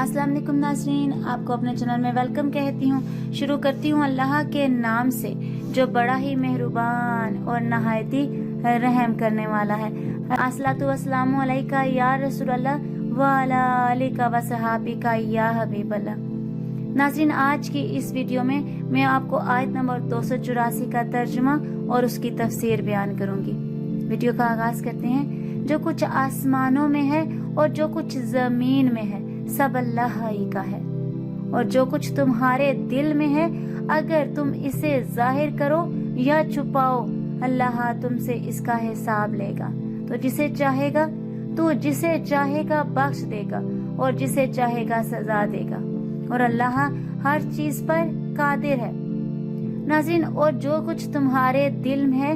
अस्सलाम वालेकुम नाज़रीन, आपको अपने चैनल में वेलकम कहती हूँ। शुरू करती हूँ अल्लाह के नाम से जो बड़ा ही मेहरबान और नहायती रहम करने वाला है। अस्सलातु वस्सलामु अलैका या रसूल अल्लाह व अला आलिका व सहाबिका या हबीब अल्लाह। नाज़रीन, आज की इस वीडियो में मैं आपको आयत नंबर 284 का तर्जुमा और उसकी तफसीर बयान करूंगी। वीडियो का आगाज करते हैं। जो कुछ आसमानों में है और जो कुछ जमीन में है सब अल्लाह ही का है, और जो कुछ तुम्हारे दिल में है अगर तुम इसे जाहिर करो या छुपाओ अल्लाह तुमसे इसका हिसाब लेगा। तो जिसे चाहेगा बख्श देगा और जिसे चाहेगा सजा देगा, और अल्लाह हर चीज पर कादिर है। नाज़रीन, और जो कुछ तुम्हारे दिल में है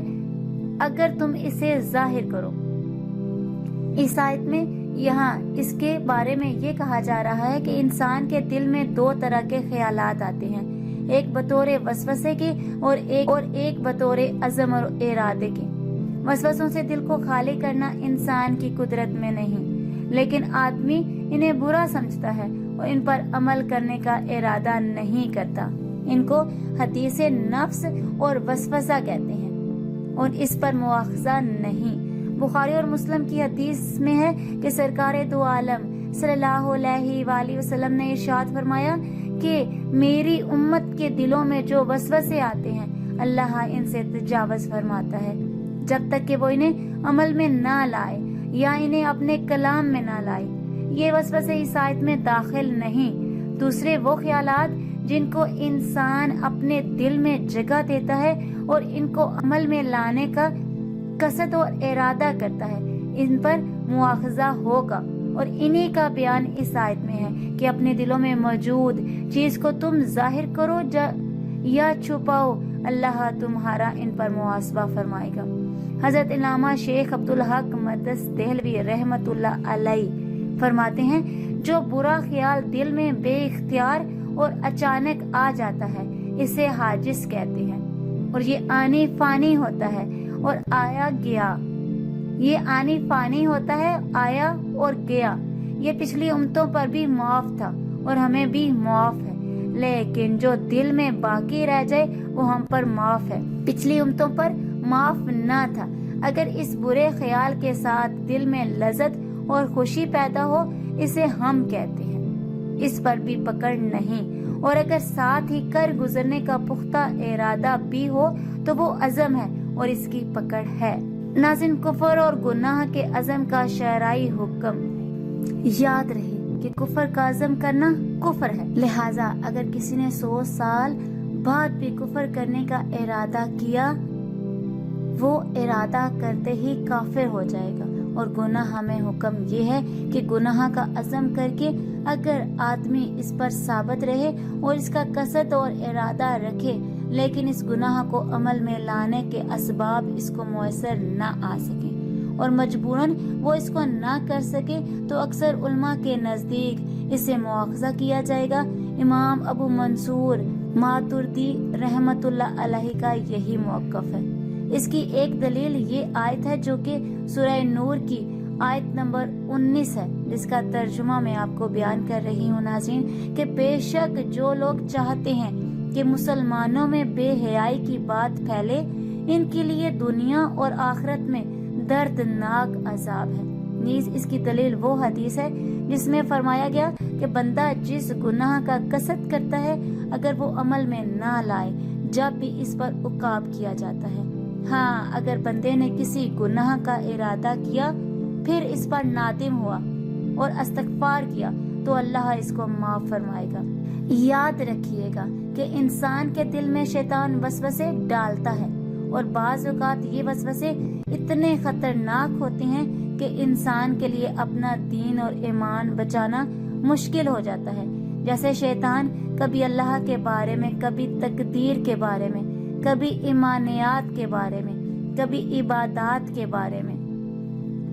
अगर तुम इसे जाहिर करो। इस आयत में यहाँ इसके बारे में ये कहा जा रहा है कि इंसान के दिल में दो तरह के ख्यालात आते हैं, एक बतौर वसवसे के और एक बतौर अज़म और इरादे के। वसवसों से दिल को खाली करना इंसान की कुदरत में नहीं, लेकिन आदमी इन्हें बुरा समझता है और इन पर अमल करने का इरादा नहीं करता। इनको हदीसे नफ्स और वसवसा कहते हैं और इस पर मुआखजा नहीं। बुखारी और मुस्लिम की हदीस में है कि सरकारे दो आलम सल्लल्लाहु अलैहि वसल्लम ने इरशाद फरमाया कि मेरी उम्मत के दिलों में जो वसवसे आते हैं अल्लाह इनसे तजावुज़ फरमाता है जब तक कि वो इन्हें अमल में ना लाए या इन्हें अपने कलाम में ना लाए। ये वसवसे इस आयत में दाखिल नहीं। दूसरे वो ख्यालात जिनको इंसान अपने दिल में जगह देता है और इनको अमल में लाने का कसद और इरादा करता है, इन पर मुआखजा होगा। और इन्हीं का बयान इस आयत में है कि अपने दिलों में मौजूद चीज को तुम जाहिर करो या छुपाओ अल्लाह तुम्हारा इन पर मुआसबा फरमाएगा। हजरत इल्लामा शेख अब्दुल हक मदस देहलवी रहमतुल्लाह अलैह फरमाते हैं, जो बुरा ख्याल दिल में बेइख्तियार और अचानक आ जाता है इसे हाजिस कहते हैं, और ये आनी फानी होता है और आया गया। ये आनी फानी होता है, आया और गया। ये पिछली उम्मतों पर भी माफ था और हमें भी माफ है, लेकिन जो दिल में बाकी रह जाए वो हम पर माफ है, पिछली उम्मतों पर माफ ना था। अगर इस बुरे ख्याल के साथ दिल में लज्जत और खुशी पैदा हो इसे हम कहते हैं, इस पर भी पकड़ नहीं। और अगर साथ ही कर गुजरने का पुख्ता इरादा भी हो तो वो अज़म है और इसकी पकड़ है। नाज़रीन, कुफर और गुनाह के अज़म का शरई हुक्म याद रहे कि कुफर का अज़म करना कुफर है। लिहाजा अगर किसी ने 100 साल बाद भी कुफर करने का इरादा किया वो इरादा करते ही काफिर हो जाएगा। और गुनाह में हुक्म ये है कि गुनाह का अज़म करके अगर आदमी इस पर साबित रहे और इसका कसद और इरादा रखे, लेकिन इस गुनाह को अमल में लाने के असबाब इसको मुयसर ना आ सके और मजबूरन वो इसको ना कर सके, तो अक्सर उल्मा के नजदीक इसे मुआखजा किया जाएगा। इमाम अबू मंसूर मातुर्दी रहमतुल्लाह अलैहि का यही मौक़िफ़ है। इसकी एक दलील ये आयत है जो कि सूरह नूर की आयत नंबर 19 है, जिसका तर्जुमा मैं आपको बयान कर रही हूँ नाज़रीन, कि बेशक जो लोग चाहते हैं कि मुसलमानों में बेहयाई की बात फैले इनके लिए दुनिया और आखिरत में दर्दनाक अजाब है। नीज इसकी दलील वो हदीस है जिसमें फरमाया गया कि बंदा जिस गुनाह का कसद करता है अगर वो अमल में ना लाए जब भी इस पर उकाब किया जाता है। हाँ, अगर बंदे ने किसी गुनाह का इरादा किया फिर इस पर नादिम हुआ और इस्तग़फ़ार किया तो अल्लाह इसको माफ फरमाएगा। याद रखिएगा कि इंसान के दिल में शैतान वसवसे डालता है और बाज़ औक़ात ये वसवसे इतने खतरनाक होते हैं कि इंसान के लिए अपना दीन और ईमान बचाना मुश्किल हो जाता है। जैसे शैतान कभी अल्लाह के बारे में, कभी तकदीर के बारे में, कभी ईमानियात के बारे में, कभी इबादात के बारे में,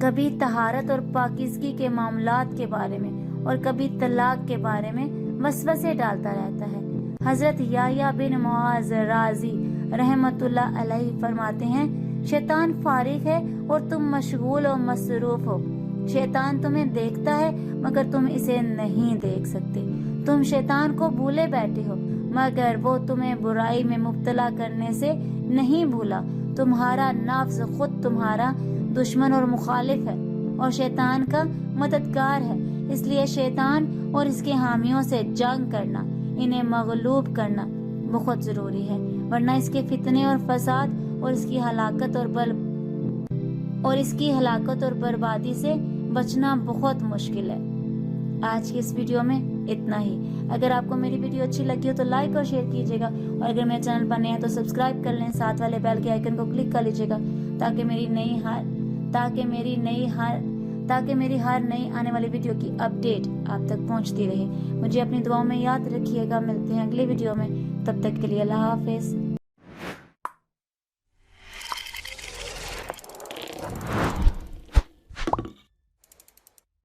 कभी तहारत और पाकीज़गी के मामलात के बारे में और कभी तलाक के बारे में वसवसे डालता रहता है। हजरत याह्या बिन मुआज़ राज़ी रहमतुल्लाह अलैहि फरमाते हैं, शैतान फारिग है और तुम मशगूल और मसरूफ हो। शैतान तुम्हें देखता है मगर तुम इसे नहीं देख सकते। तुम शैतान को भूले बैठे हो मगर वो तुम्हें बुराई में मुब्तला करने से नहीं भूला। तुम्हारा नफ्स खुद तुम्हारा दुश्मन और मुखालिफ है और शैतान का मददगार है। इसलिए शैतान और इसके हामियों से जंग करना, इन्हें मगलूब करना बहुत जरूरी है, वरना इसके फितने और फसाद और इसकी हलाकत और बर्बादी से बचना बहुत मुश्किल है। आज की इस वीडियो में इतना ही। अगर आपको मेरी वीडियो अच्छी लगी हो तो लाइक और शेयर कीजिएगा, और अगर मेरे चैनल पर नए हैं तो सब्सक्राइब कर लें, साथ वाले बेल के आइकन को क्लिक कर लीजिएगा ताकि मेरी हर नई आने वाली वीडियो की अपडेट आप तक पहुंचती रहे। मुझे अपनी दुआओं में याद रखिएगा। मिलते हैं अगली वीडियो में, तब तक के लिए अल्लाह हाफिज।